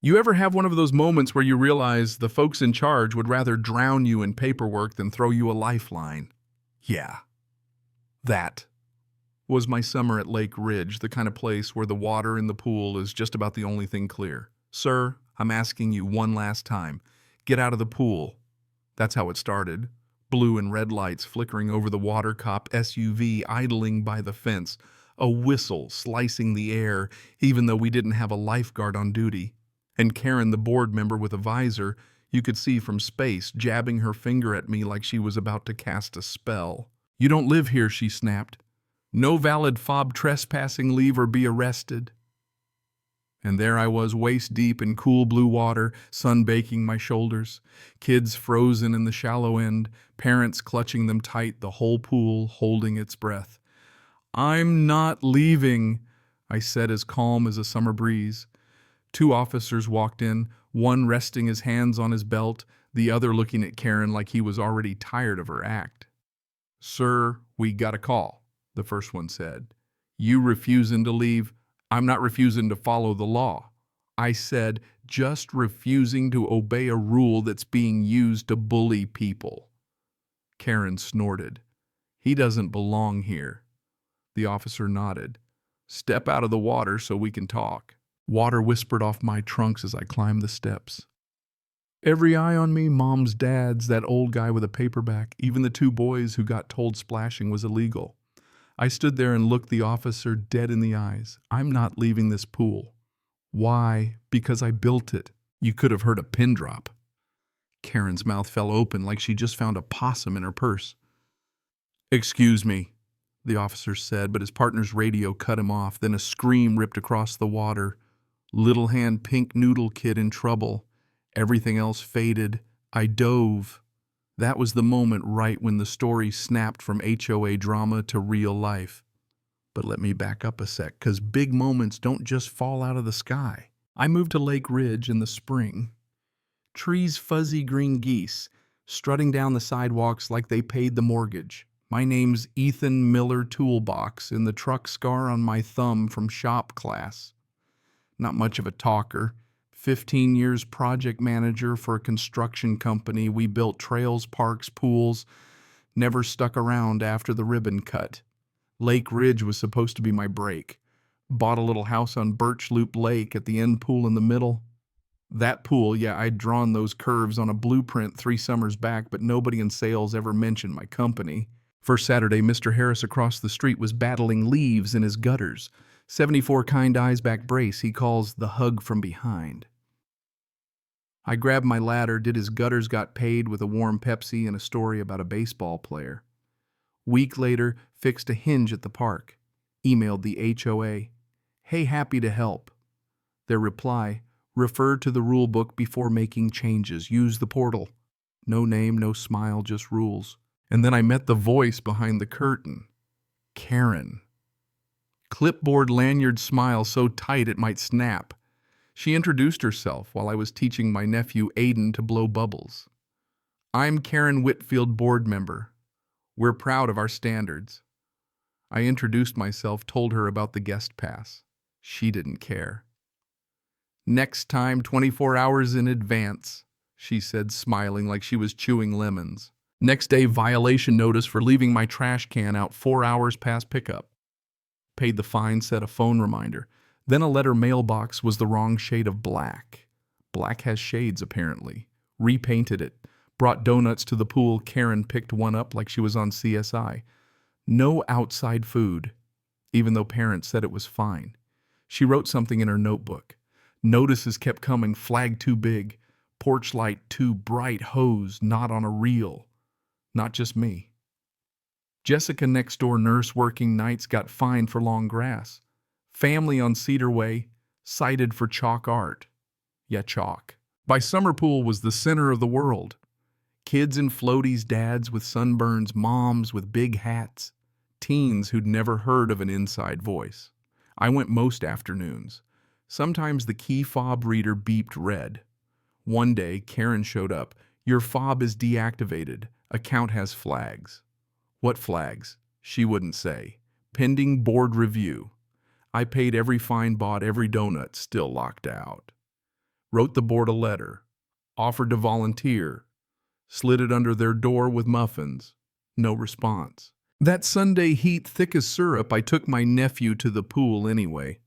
You ever have one of those moments where you realize the folks in charge would rather drown you in paperwork than throw you a lifeline? Yeah, that was my summer at Lake Ridge, the kind of place where the water in the pool is just about the only thing clear. Sir, I'm asking you one last time. Get out of the pool. That's how it started. Blue and red lights flickering over the water cop SUV idling by the fence. A whistle slicing the air, even though we didn't have a lifeguard on duty. And Karen, the board member with a visor, you could see from space, jabbing her finger at me like she was about to cast a spell. You don't live here, she snapped. No valid fob trespassing leave or be arrested. And there I was, waist deep in cool blue water, sun baking my shoulders, kids frozen in the shallow end, parents clutching them tight, the whole pool holding its breath. I'm not leaving, I said as calm as a summer breeze. Two officers walked in, one resting his hands on his belt, the other looking at Karen like he was already tired of her act. Sir, we got a call, the first one said. You refusing to leave? I'm not refusing to follow the law. I said, just refusing to obey a rule that's being used to bully people. Karen snorted. He doesn't belong here. The officer nodded. Step out of the water so we can talk. Water whispered off my trunks as I climbed the steps. Every eye on me, mom's, dad's, that old guy with a paperback, even the two boys who got told splashing was illegal. I stood there and looked the officer dead in the eyes. I'm not leaving this pool. Why? Because I built it. You could have heard a pin drop. Karen's mouth fell open like she just found a possum in her purse. Excuse me, the officer said, but his partner's radio cut him off. Then a scream ripped across the water. Little hand pink noodle kid in trouble. Everything else faded. I dove. That was the moment right when the story snapped from HOA drama to real life. But let me back up a sec, 'cause big moments don't just fall out of the sky. I moved to Lake Ridge in the spring. Trees fuzzy green geese, strutting down the sidewalks like they paid the mortgage. My name's Ethan Miller Toolbox in the truck scar on my thumb from shop class. Not much of a talker. 15 years project manager for a construction company. We built trails, parks, pools. Never stuck around after the ribbon cut. Lake Ridge was supposed to be my break. Bought a little house on Birch Loop Lake at the end pool in the middle. That pool, yeah, I'd drawn those curves on a blueprint 3 summers back, but nobody in sales ever mentioned my company. First Saturday, Mr. Harris across the street was battling leaves in his gutters. 74 kind eyes back brace he calls the hug from behind. I grabbed my ladder, did his gutters got paid with a warm Pepsi and a story about a baseball player. Week later, fixed a hinge at the park. Emailed the HOA. Hey, happy to help. Their reply, refer to the rule book before making changes. Use the portal. No name, no smile, just rules. And then I met the voice behind the curtain. Karen. Clipboard lanyard smile so tight it might snap. She introduced herself while I was teaching my nephew Aiden to blow bubbles. I'm Karen Whitfield, board member. We're proud of our standards. I introduced myself, told her about the guest pass. She didn't care. Next time, 24 hours in advance, she said, smiling like she was chewing lemons. Next day, violation notice for leaving my trash can out 4 hours past pickup. Paid the fine, set a phone reminder. Then a letter mailbox was the wrong shade of black. Black has shades, apparently. Repainted it. Brought donuts to the pool. Karen picked one up like she was on CSI. No outside food, even though parents said it was fine. She wrote something in her notebook. Notices kept coming. Flag too big. Porch light too bright. Hose not on a reel. Not just me. Jessica next door, nurse working nights, got fined for long grass. Family on Cedar Way, cited for chalk art. Yeah, chalk. By summer pool was the center of the world. Kids in floaties, dads with sunburns, moms with big hats, teens who'd never heard of an inside voice. I went most afternoons. Sometimes the key fob reader beeped red. One day, Karen showed up. Your fob is deactivated. Account has flags. What flags? She wouldn't say. Pending board review. I paid every fine, bought every donut, still locked out. wrote the board a letter, offered to volunteer, slid it under their door with muffins. No response. That Sunday heat thick as syrup, I took my nephew to the pool anyway.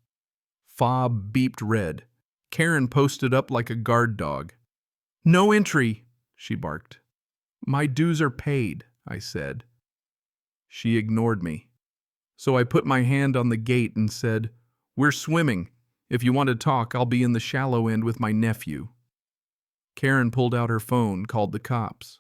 Fob beeped red. Karen posted up like a guard dog. "No entry," she barked. "My dues are paid," I said. She ignored me. So I put my hand on the gate and said, "We're swimming. If you want to talk, I'll be in the shallow end with my nephew." Karen pulled out her phone, called the cops.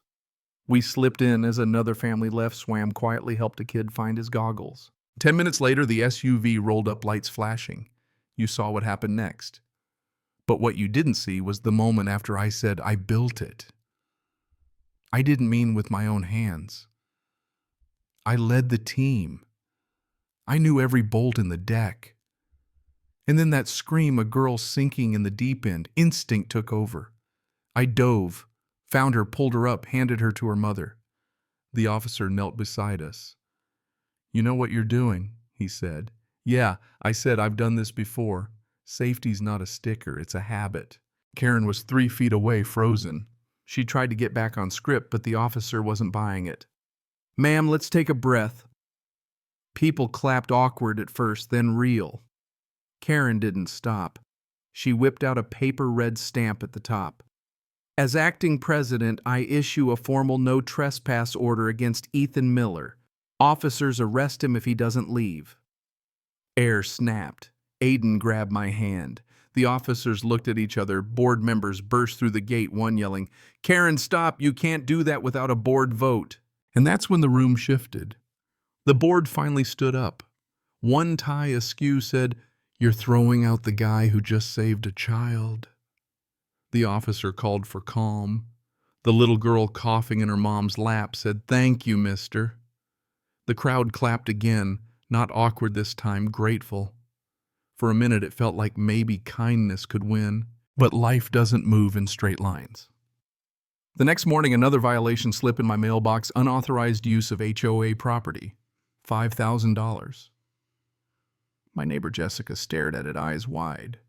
We slipped in as another family left, swam quietly, helped a kid find his goggles. 10 minutes later, the SUV rolled up, lights flashing. You saw what happened next. But what you didn't see was the moment after I said, "I built it." I didn't mean with my own hands. I led the team. I knew every bolt in the deck. And then that scream, a girl sinking in the deep end, instinct took over. I dove, found her, pulled her up, handed her to her mother. The officer knelt beside us. "You know what you're doing," he said. "Yeah," I said, "I've done this before. Safety's not a sticker, it's a habit." Karen was 3 feet away, frozen. She tried to get back on script, but the officer wasn't buying it. "Ma'am, let's take a breath." People clapped, awkward at first, then real. Karen didn't stop. She whipped out a paper red stamp at the top. "As acting president, I issue a formal no trespass order against Ethan Miller. Officers arrest him if he doesn't leave." Air snapped. Aiden grabbed my hand. The officers looked at each other. Board members burst through the gate, one yelling, "Karen, stop! You can't do that without a board vote." And that's when the room shifted. The board finally stood up. One tie askew said, "You're throwing out the guy who just saved a child." The officer called for calm. The little girl coughing in her mom's lap said, "Thank you, mister." The crowd clapped again, not awkward this time, grateful. For a minute it felt like maybe kindness could win, but life doesn't move in straight lines. The next morning, another violation slip in my mailbox: unauthorized use of HOA property, $5,000. My neighbor Jessica stared at it, eyes wide.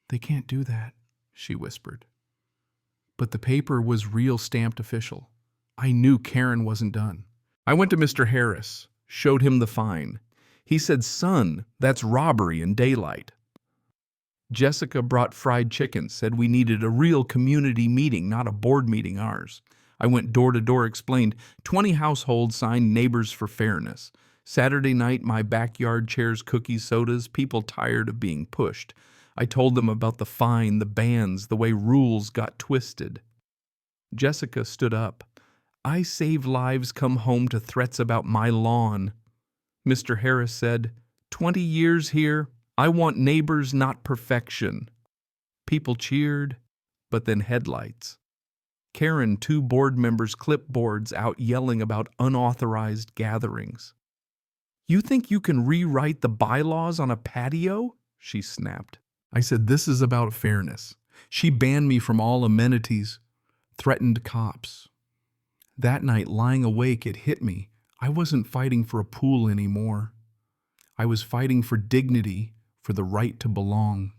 "They can't do that," she whispered. But the paper was real, stamped official. I knew Karen wasn't done. I went to Mr. Harris, showed him the fine. He said, "Son, that's robbery in daylight." Jessica brought fried chicken, said we needed a real community meeting, not a board meeting, ours. I went door to door, explained 20 households signed Neighbors for Fairness. Saturday night, my backyard chairs, cookies, sodas, people tired of being pushed. I told them about the fine, the bans, the way rules got twisted. Jessica stood up. "I save lives, come home to threats about my lawn." Mr. Harris said, 20 years here, I want neighbors, not perfection." People cheered, but then headlights. Karen, 2 board members, clipboards out yelling about unauthorized gatherings. "You think you can rewrite the bylaws on a patio?" she snapped. I said, "This is about fairness." She banned me from all amenities, threatened cops. That night, lying awake, it hit me. I wasn't fighting for a pool anymore. I was fighting for dignity, for the right to belong.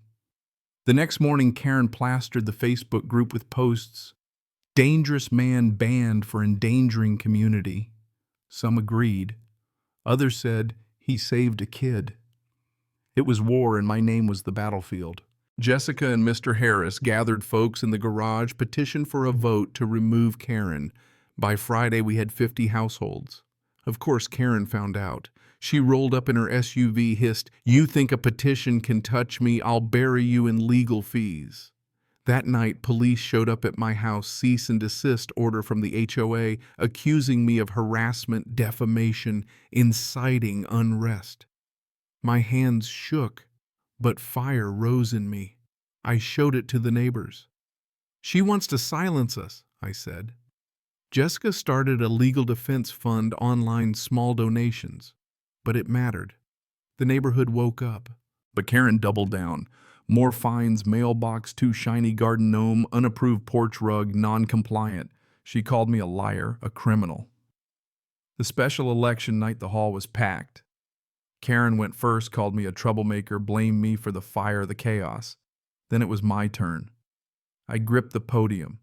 The next morning, Karen plastered the Facebook group with posts, "Dangerous man banned for endangering community." Some agreed. Others said, "He saved a kid." It was war, and my name was the battlefield. Jessica and Mr. Harris gathered folks in the garage, petitioned for a vote to remove Karen. By Friday, we had 50 households. Of course, Karen found out. She rolled up in her SUV, hissed, "You think a petition can touch me? I'll bury you in legal fees." That night, police showed up at my house, cease and desist order from the HOA, accusing me of harassment, defamation, inciting unrest. My hands shook, but fire rose in me. I showed it to the neighbors. "She wants to silence us," I said. Jessica started a legal defense fund online, small donations. But it mattered. The neighborhood woke up. But Karen doubled down. More fines, mailbox, too shiny garden gnome, unapproved porch rug, non-compliant. She called me a liar, a criminal. The special election night, the hall was packed. Karen went first, called me a troublemaker, blamed me for the fire, the chaos. Then it was my turn. I gripped the podium.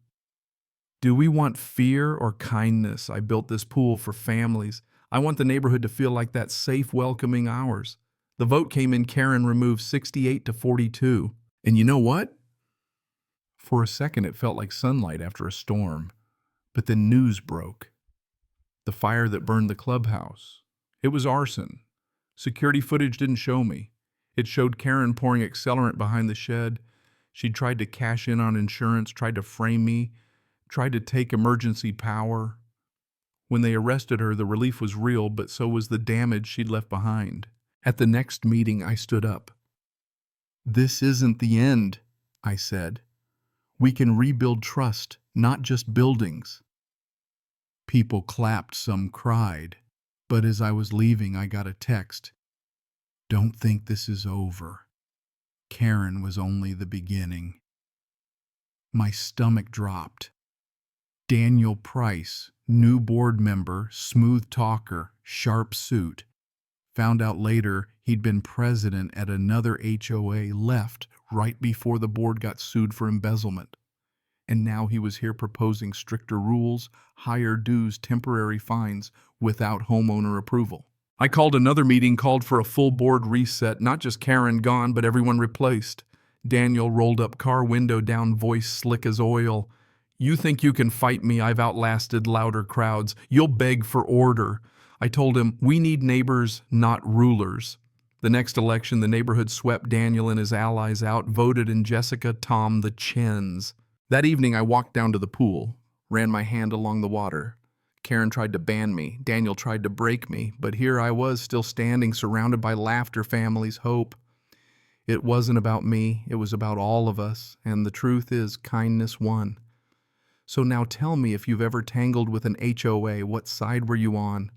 Do we want fear or kindness? I built this pool for families. I want the neighborhood to feel like that safe, welcoming ours. The vote came in. Karen removed 68 to 42. And you know what? For a second, it felt like sunlight after a storm. But then news broke. The fire that burned the clubhouse. It was arson. Security footage didn't show me. It showed Karen pouring accelerant behind the shed. She'd tried to cash in on insurance, tried to frame me, tried to take emergency power. When they arrested her, the relief was real, but so was the damage she'd left behind. At the next meeting, I stood up. This isn't the end, I said. We can rebuild trust, not just buildings. People clapped, some cried. But as I was leaving, I got a text. Don't think this is over. Karen was only the beginning. My stomach dropped. Daniel Price, new board member, smooth talker, sharp suit. Found out later he'd been president at another HOA, left right before the board got sued for embezzlement. And now he was here proposing stricter rules, higher dues, temporary fines, without homeowner approval. I called another meeting, called for a full board reset, not just Karen gone, but everyone replaced. Daniel rolled up car window down, voice slick as oil. You think you can fight me? I've outlasted louder crowds. You'll beg for order. I told him, we need neighbors, not rulers. The next election, the neighborhood swept Daniel and his allies out, voted in Jessica, Tom, the Chens. That evening, I walked down to the pool, ran my hand along the water. Karen tried to ban me. Daniel tried to break me. But here I was, still standing, surrounded by laughter, families, hope. It wasn't about me. It was about all of us. And the truth is, kindness won. So now tell me, if you've ever tangled with an HOA, what side were you on?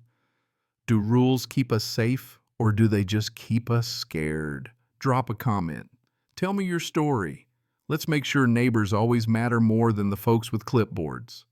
Do rules keep us safe, or do they just keep us scared? Drop a comment. Tell me your story. Let's make sure neighbors always matter more than the folks with clipboards.